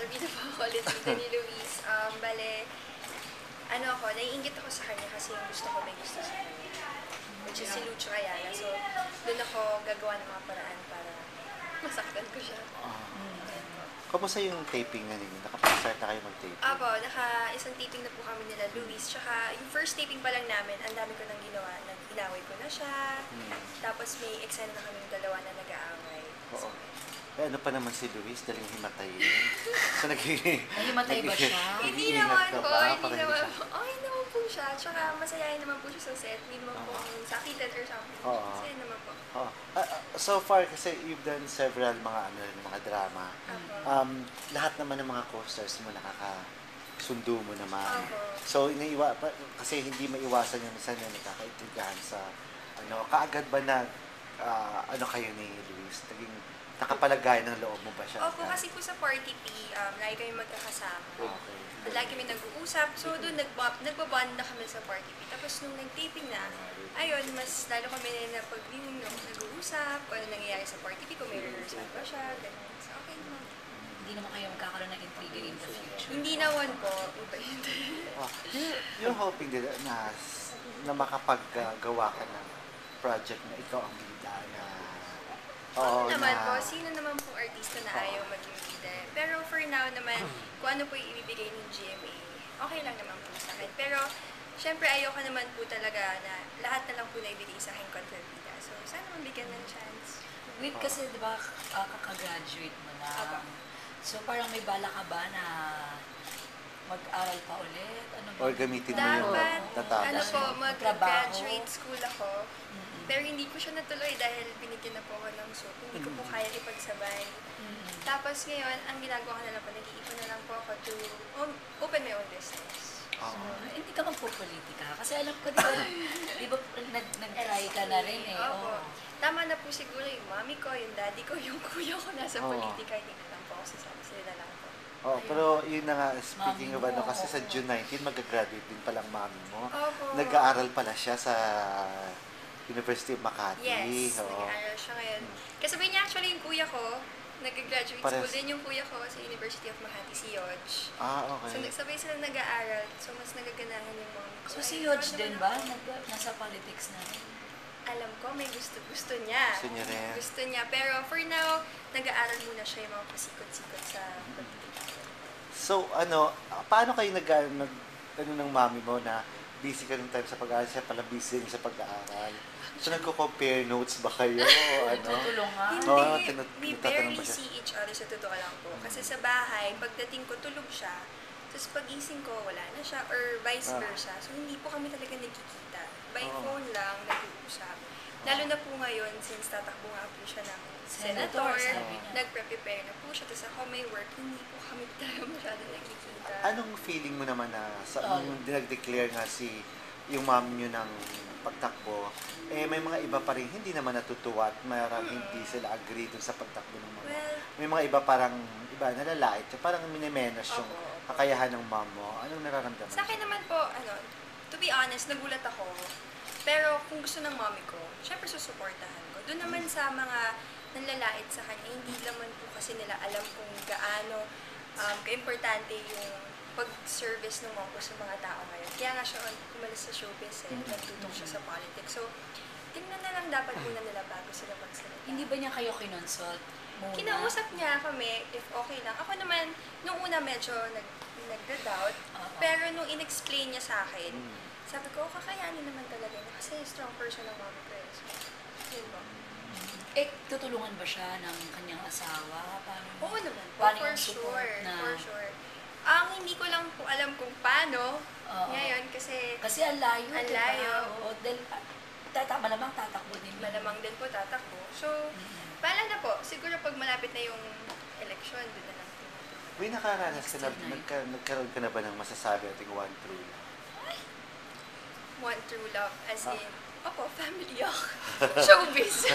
bida po ako ulit dito ni Luis. Bale, ano ako, naiingit ako sa kanya kasi yung gusto ko may gusto sa kanya. Which is si Lucho Ayala. So, doon ako gagawa ng mga paraan para masaktan ko siya. Kamusta yung taping na ninyo? Nakapag-start na kayo mag-taping? Apo, isang taping na po kami nila Luis. Tsaka yung first taping pa lang namin, ang dami ko nang ginawa. Inaway ko na siya. Tapos may eksena na kami dalawa na nag-aaway. Oo. Eh, ano pa naman si Luis? Daling himatayin. So, Nahimatay ba siya? Hindi naman po, hindi naman po. Okay naman po siya. Tsaka masayahin naman po siya sa set. Hindi naman po sakitan or something. Masaya naman po. So far, kasi you've done several mga drama. Lahat naman ng mga co-stars mo nakakasundo mo naman. So, kasi hindi maiwasan yung minsan na nakakaintrigahan sa kaagad ba kayo ni Luis? Nakapalagay ng loob mo ba siya? Opo, kasi po sa Party P, lagi kami magkakasama. Okay. Lagi kami nag-uusap. So, doon nagbabond na kami sa Party P. Tapos, nung nag-taping na, ayun, mas lalo kami nag-uusap, kung ano nangyayari sa Party P, kung may rehearsal ba siya, gano'n. So, okay naman. Hindi naman kayo magkakaroon ng intriga in the future? Hindi naman po. You're hoping na makapaggawa ka ng project na ikaw ang bida na naman po, sino naman po artista na ayaw maging bida. Pero for now naman, kung ano po yung ibibigay ng GMA, okay lang naman po sa akin. Pero, syempre ayoko naman po talaga na lahat na lang po na ibigay sa akin contra bida. So, sana mabigyan ng chance. Wait, kasi di ba kakagraduate mo na? So, parang may bala ka ba na mag-aral pa ulit? Ano ba? Or gamitin mo yung natapos mo? Mag-graduate school ako. Pero hindi ko siya natuloy dahil binigyan na po ako ng soup. Hindi ko po kaya ipagsabay. Tapos ngayon, ang ginagawa ko na lang po, nag-iipon na lang po ako to open my own business. Hindi ka magpo-politika. Kasi alam ko, di ba nag-try ka na rin eh. Tama na po siguro yung mami ko, yung daddy ko, yung kuya ko nasa politika. Hindi na lang po ako sasama. Sila lang po. Pero yun na nga, speaking of kasi sa June 19, mag-graduate din palang mami mo. Nag-aaral pala siya sa University of Makati. Yes, nag-aaral siya ngayon. Kasabay niya actually yung kuya ko, nag-graduate school din yung kuya ko sa University of Makati, si Yodge. Okay. So, nagsabay sila nag-aaral, so mas nagaganahan yung mom ko. So, si Yodge din ba? Nasa politics na rin? Alam ko, may gusto niya. Gusto niya rin. Gusto niya. Pero for now, nag-aaral muna siya yung mga pasikot-sikot sa politika. So, paano kayo ng mami mo na busy ka ng time sa pag-aaral, siya pala busy rin sa pag-aaral? So, nagko-compare notes ba kayo? Tutulungan? Hindi, we barely see each other sa totoo lang po. Kasi sa bahay, pagdating ko, tulog siya. Tapos pag-gising ko, wala na siya. Or vice versa. So, hindi po kami talaga nagkikita. By phone lang, nag-uusap. Lalo na po ngayon, since tatakbo nga po siya ng senator, nagpre-prepare na po siya. Tapos ako may work, hindi po kami talaga masyado nagkikita. Anong feeling mo naman na nung dinag-declare nga yung mom nyo ng pagtakbo, may mga iba pa rin hindi naman natutuwa at mayroong hindi sila agree dun sa pagtakbo ng mama. May mga iba nalalait, parang minimenos yung kakayahan ng mom mo. Anong nararamdaman? Sa akin naman po, to be honest, nagulat ako. Pero kung gusto ng mommy ko, syempre susuportahan ko. Doon naman sa mga nanlalait sa kanya, hindi naman po kasi nila alam kung gaano ka-importante yung pag-service ng mom ko sa mga tao ngayon. Kaya nga siya umalis sa showbiz nagtutok siya sa politics. So, tingnan na lang dapat muna nila bago sila magsalita. Hindi ba niya kayo kinonsult muna? Kinausap niya kami if okay lang. Ako naman, nung una medyo nag-doubt, pero nung in-explain niya sa akin, sabi ko, kakayanin naman talaga niya kasi strong person ng mama ko. So, yun ba? Tutulungan ba siya ng kanyang asawa? Oo naman po, for sure. Ang hindi ko lang po alam kung paano ngayon kasi ang layo. Ang layo. Malamang tatakbo din. Malamang din po tatakbo. So, pala na po. Siguro pag malapit na yung election, doon na lang. May nakaranas ka na, nagkaroon ka na ba ng masasabi ating one true love? One true love, as in, family ako. Showbiz.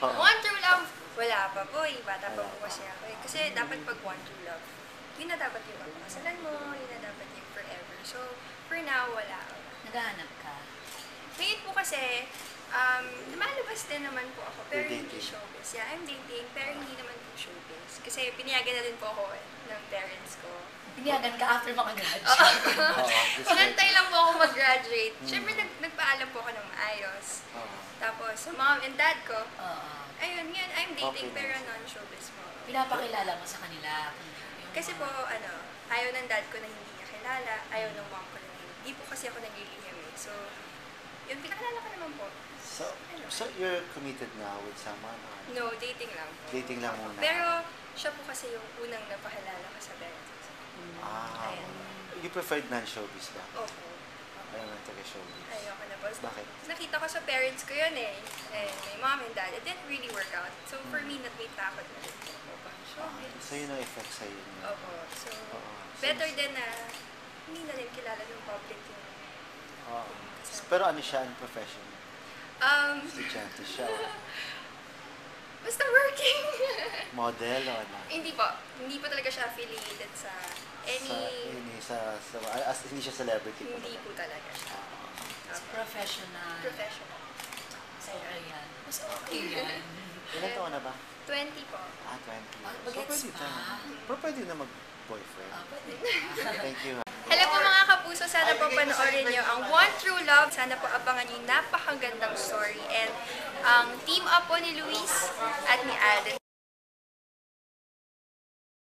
One true love, wala pa po bata pa po kasi ako Kasi dapat pag one true love, yun na dapat yung papakasalan mo, yun na dapat yung forever. So, for now, wala. Naghahanap ka? Ngayon po kasi, Lumalabas din naman po ako, pero You're hindi dating? showbiz. Yeah, I'm dating, pero hindi naman po showbiz. Kasi pinayagan na din po ako ng parents ko. Pinayagan ka after makagraduate. Oo, just Inantay lang po ako mag-graduate. Siyempre, nagpaalam po ako ng maayos. Oo. Tapos, sa mom and dad ko, Oo. ayun, ngayon, I'm dating, Okay, pero nice. non-showbiz po. Pinapakilala mo sa kanila. Yung Kasi po, ayaw ng dad ko na hindi niya kilala, ayaw ng mom ko na hindi po kasi ako naglilihim eh. So, yun, pinakilala ko naman po. So you're committed now with someone? Or No, dating lang po. dating lang muna? Pero, siya po kasi yung unang napakilala ko sa parents ko. Ayan. You preferred non-showbiz ba? Opo. Ayaw lang taga-showbiz. Ayoko na po. Bakit? Nakita ko sa parents ko yun eh. And my mom and dad, it didn't really work out. So, for me, may takot na rin po ako pang showbiz. So yun ang effect sa'yo niya. Opo. So, Oo. better din na hindi na rin kilala ng public yung Oo. Pero ano siya, ang profession? Estudyante siya. basta working. Model o ano? Hindi po. Hindi po talaga siya affiliated sa any... Hindi siya celebrity po. Hindi po talaga siya. It's professional. Professional. So, ayan. Mas okay yan. Ilan taon na ba? 20 po. 20. Ah, So bagets pwede pa. na. Pero pwede na mag-boyfriend. Pwede. Thank you. Hello po mga kapuso, sana po panoorin niyo ang One True Love. Sana po abangan niyo yung napakagandang story. And ang team up po ni Luis at ni Alden.